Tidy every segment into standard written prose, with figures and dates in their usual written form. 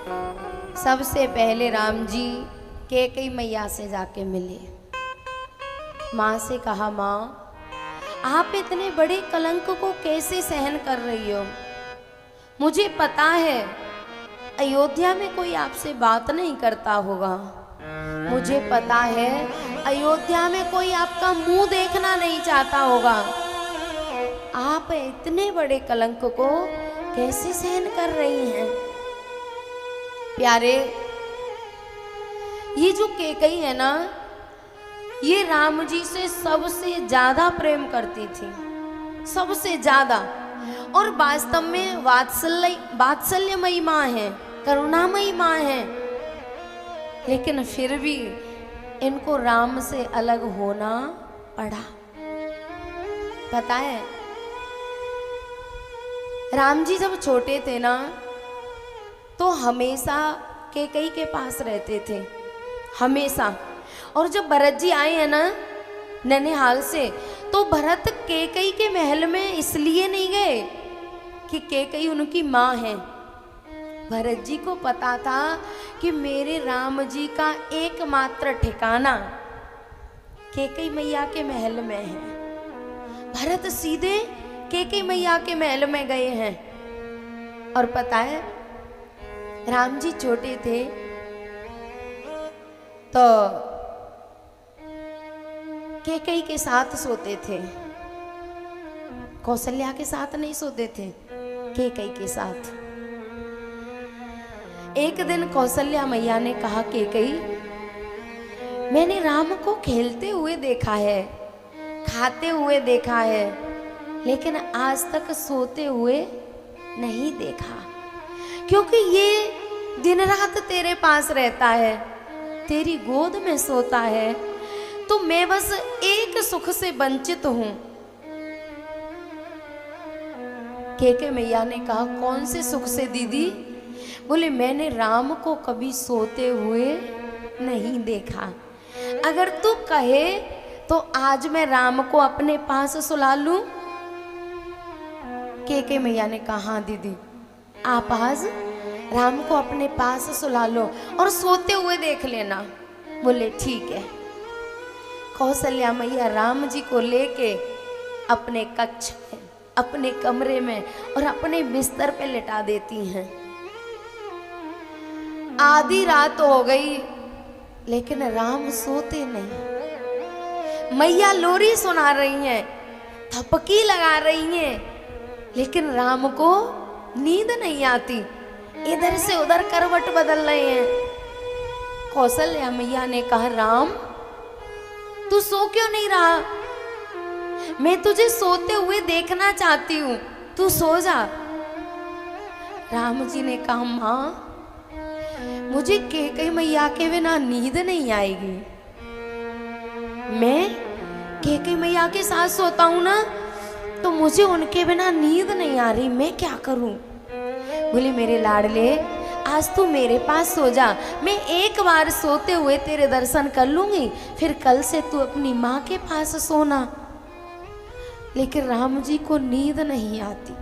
सबसे पहले राम जी कैकेयी मैया से जाके मिले। माँ से कहा, माँ आप इतने बड़े कलंक को कैसे सहन कर रही हो? मुझे पता है अयोध्या में कोई आपसे बात नहीं करता होगा। मुझे पता है अयोध्या में कोई आपका मुंह देखना नहीं चाहता होगा। आप इतने बड़े कलंक को कैसे सहन कर रही हैं? प्यारे, ये जो कैकेयी है ना, ये राम जी से सबसे ज्यादा प्रेम करती थी, सबसे ज्यादा। और वास्तव में वात्सल्यमयी माँ है, करुणामयी माँ है, लेकिन फिर भी इनको राम से अलग होना पड़ा। पता है, राम जी जब छोटे थे ना तो हमेशा कैकेयी के पास रहते थे, हमेशा। और जब भरत जी आए हैं ना ननिहाल से, तो भरत कैकेयी के महल में इसलिए नहीं गए कि कैकेयी उनकी माँ है। भरत जी को पता था कि मेरे राम जी का एकमात्र ठिकाना कैकेयी मैया के महल में है। भरत सीधे कैकेयी मैया के महल में गए हैं। और पता है, राम जी छोटे थे तो कैकेयी के साथ सोते थे, कौशल्या के साथ नहीं सोते थे, कैकेयी के साथ। एक दिन कौशल्या मैया ने कहा, कैकेयी मैंने राम को खेलते हुए देखा है, खाते हुए देखा है, लेकिन आज तक सोते हुए नहीं देखा। क्योंकि ये दिन रात तेरे पास रहता है, तेरी गोद में सोता है, तो मैं बस एक सुख से वंचित हूं। कैकेयी मैया ने कहा, कौन से सुख से दीदी? बोले, मैंने राम को कभी सोते हुए नहीं देखा। अगर तू कहे तो आज मैं राम को अपने पास सुला लूं? कैकेयी मैया ने कहा, हाँ दीदी, आप आज राम को अपने पास सुला लो और सोते हुए देख लेना। बोले ठीक है। कौशल्या मैया राम जी को लेके अपने कक्ष में, अपने कमरे में और अपने बिस्तर पे लिटा देती हैं। आधी रात हो गई लेकिन राम सोते नहीं। मैया लोरी सुना रही हैं, थपकी लगा रही हैं, लेकिन राम को नींद नहीं आती। इधर से उधर करवट बदल रहे हैं। कौशल्या मैया ने कहा, राम तू सो क्यों नहीं रहा? मैं तुझे सोते हुए देखना चाहती हूं, तू सो जा। राम जी ने कहा, माँ मुझे कैकेयी मैया के बिना नींद नहीं आएगी। मैं कैकेयी मैया के साथ सोता हूं ना, तो मुझे उनके बिना नींद नहीं आ रही, मैं क्या करूं? बोले, मेरे लाडले आज तू मेरे पास सो जा, मैं एक बार सोते हुए तेरे दर्शन कर लूंगी, फिर कल से तू अपनी माँ के पास सोना। लेकिन राम जी को नींद नहीं आती।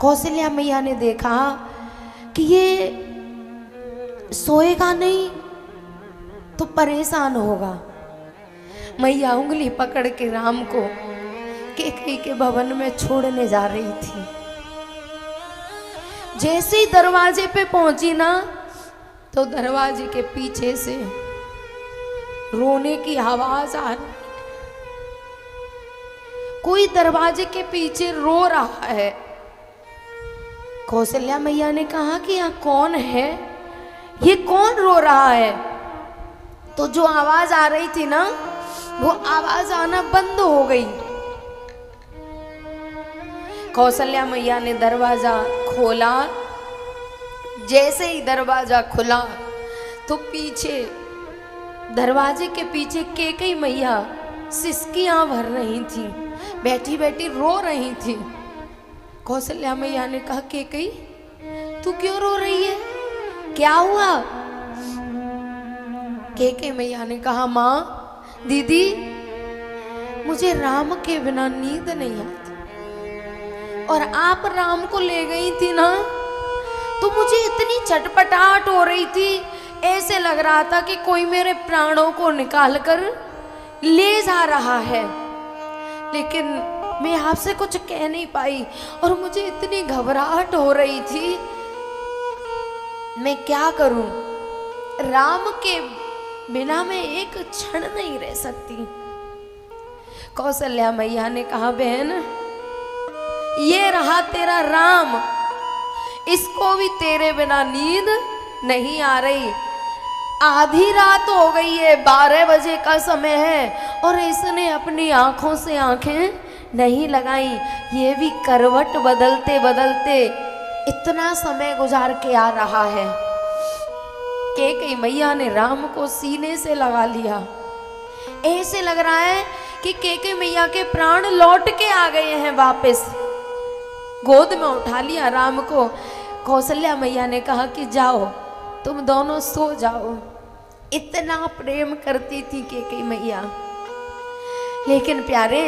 कौशल्या मैया ने देखा कि ये सोएगा नहीं तो परेशान होगा। मैया उंगली पकड़ के राम को कैकेयी के भवन में छोड़ने जा रही थी। जैसे ही दरवाजे पे पहुंची ना, तो दरवाजे के पीछे से रोने की आवाज आ रही। कोई दरवाजे के पीछे रो रहा है। कौशल्या मैया ने कहा कि यहाँ कौन है, ये कौन रो रहा है? तो जो आवाज आ रही थी ना, वो आवाज आना बंद हो गई। कौशल्या मैया ने दरवाजा खोला। जैसे ही दरवाजा खुला तो पीछे, दरवाजे के पीछे कैकेयी मैया सिसकियां भर रही थी, बैठी बैठी रो रही थी। कौशल्या मैया ने कहा, कैकेयी तू क्यों रो रही है, क्या हुआ? कैकेयी मैया ने कहा, माँ दीदी मुझे राम के बिना नींद नहीं आती, और आप राम को ले गई थी ना, तो मुझे इतनी चटपटाहट हो रही थी, ऐसे लग रहा था कि कोई मेरे प्राणों को निकाल कर ले जा रहा है, लेकिन मैं आपसे कुछ कह नहीं पाई और मुझे इतनी घबराहट हो रही थी। मैं क्या करूं? राम के बिना मैं एक क्षण नहीं रह सकती। कौशल्या मैया ने कहा, बहन ये रहा तेरा राम, इसको भी तेरे बिना नींद नहीं आ रही। आधी रात हो गई है, 12 बजे का समय है और इसने अपनी आंखों से आंखें नहीं लगाई। ये भी करवट बदलते बदलते इतना समय गुजार के आ रहा है। कैकेयी मैया ने राम को सीने से लगा लिया। ऐसे लग रहा है कि कैकेयी मैया के प्राण लौट के आ गए हैं वापस। गोद में उठा लिया राम को। कौशल्या मैया ने कहा कि जाओ तुम दोनों सो जाओ। इतना प्रेम करती थी कैकेयी मैया। लेकिन प्यारे,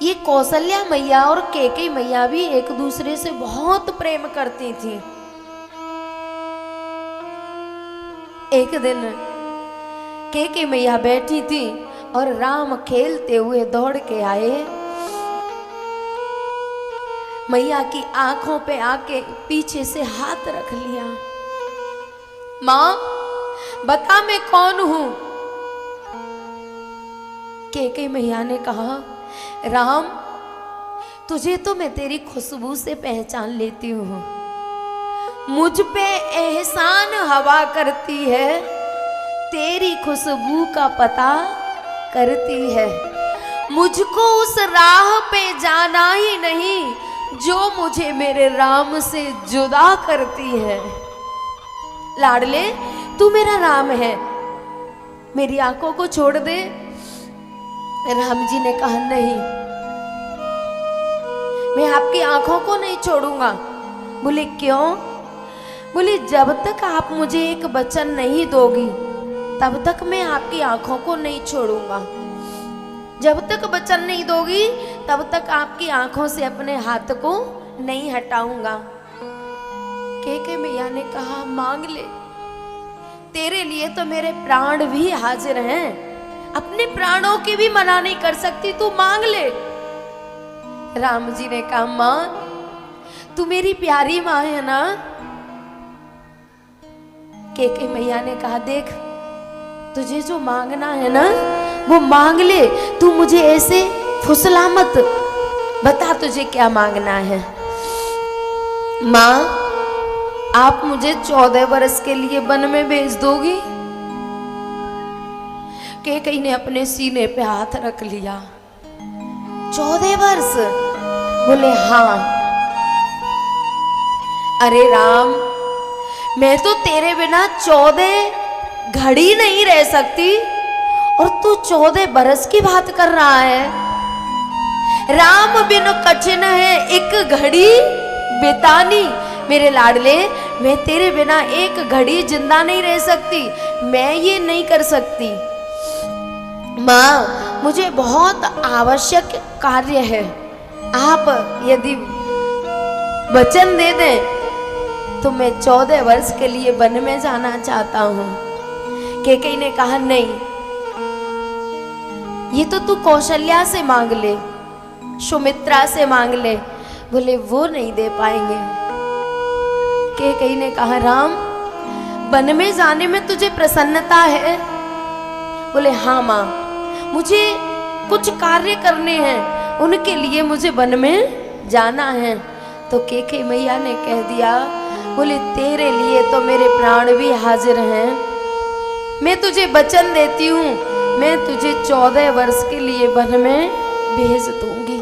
ये कौशल्या मैया और कैकेयी मैया भी एक दूसरे से बहुत प्रेम करती थी। एक दिन कैकेयी मैया बैठी थी और राम खेलते हुए दौड़ के आए। मैया की आंखों पे आके पीछे से हाथ रख लिया। माँ बता मैं कौन हूं? कैकेयी मैया ने कहा, राम तुझे तो मैं तेरी खुशबू से पहचान लेती हूँ। मुझ पे एहसान हवा करती है, तेरी खुशबू का पता करती है। मुझको उस राह पे जाना ही नहीं जो मुझे मेरे राम से जुदा करती है। लाडले तू मेरा राम है, मेरी आंखों को छोड़ दे। राम जी ने कहा, नहीं मैं आपकी आंखों को नहीं छोड़ूंगा। बोले क्यों? बोले जब तक आप मुझे एक वचन नहीं दोगी तब तक मैं आपकी आंखों को नहीं छोड़ूंगा। जब तक वचन नहीं दोगी तब तक आपकी आंखों से अपने हाथ को नहीं हटाऊंगा। कैकेयी मैया ने कहा, मांग ले, तेरे लिए तो मेरे प्राण भी हाजिर हैं। अपने प्राणों की भी मना नहीं कर सकती, तू मांग ले। राम जी ने कहा, मां तू मेरी प्यारी मां है ना? कैकेयी मैया ने कहा, देख तुझे जो मांगना है ना वो मांग ले, तू मुझे ऐसे फुसला मत। बता तुझे क्या मांगना है। मां आप मुझे 14 वर्ष के लिए वन में भेज दोगी? कैकेयी ने अपने सीने पे हाथ रख लिया। 14 वर्ष? बोले हाँ। अरे राम मैं तो तेरे बिना 14 घड़ी नहीं रह सकती और तू 14 बरस की बात कर रहा है। राम बिनु कठिन है एक घड़ी बितानी। मेरे लाडले मैं तेरे बिना एक घड़ी जिंदा नहीं रह सकती, मैं ये नहीं कर सकती। माँ मुझे बहुत आवश्यक कार्य है, आप यदि वचन दे दें तो मैं 14 वर्ष के लिए वन में जाना चाहता हूँ। कैकेयी ने कहा, नहीं ये तो तू कौशल्या से मांग ले, सुमित्रा से मांग ले। बोले वो नहीं दे पाएंगे। कैकेयी ने कहा, राम वन में जाने में तुझे प्रसन्नता है? बोले हाँ माँ, मुझे कुछ कार्य करने हैं, उनके लिए मुझे वन में जाना है। तो कैकेयी मैया ने कह दिया, बोले तेरे लिए तो मेरे प्राण भी हाजिर हैं। मैं तुझे वचन देती हूँ, मैं तुझे 14 वर्ष के लिए वन में भेज दूंगी।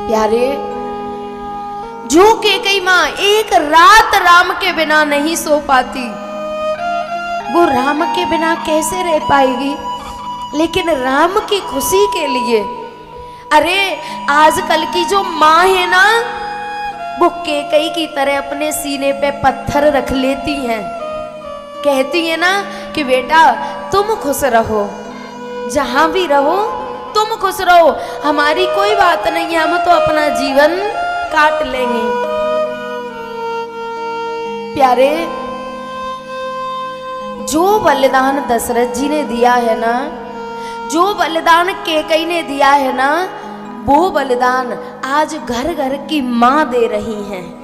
प्यारे, जो कैकेयी माँ एक रात राम के बिना नहीं सो पाती, वो राम के बिना कैसे रह पाएगी? लेकिन राम की खुशी के लिए, अरे आजकल की जो माँ है ना, वो कैकेयी की तरह अपने सीने पे पत्थर रख लेती हैं। कहती है ना कि बेटा तुम खुश रहो, जहां भी रहो तुम खुश रहो, हमारी कोई बात नहीं है, हम तो अपना जीवन काट लेंगी। प्यारे, जो बलिदान दशरथ जी ने दिया है ना, जो बलिदान कैकेयी ने दिया है ना, वो बलिदान आज घर घर की मां दे रही हैं।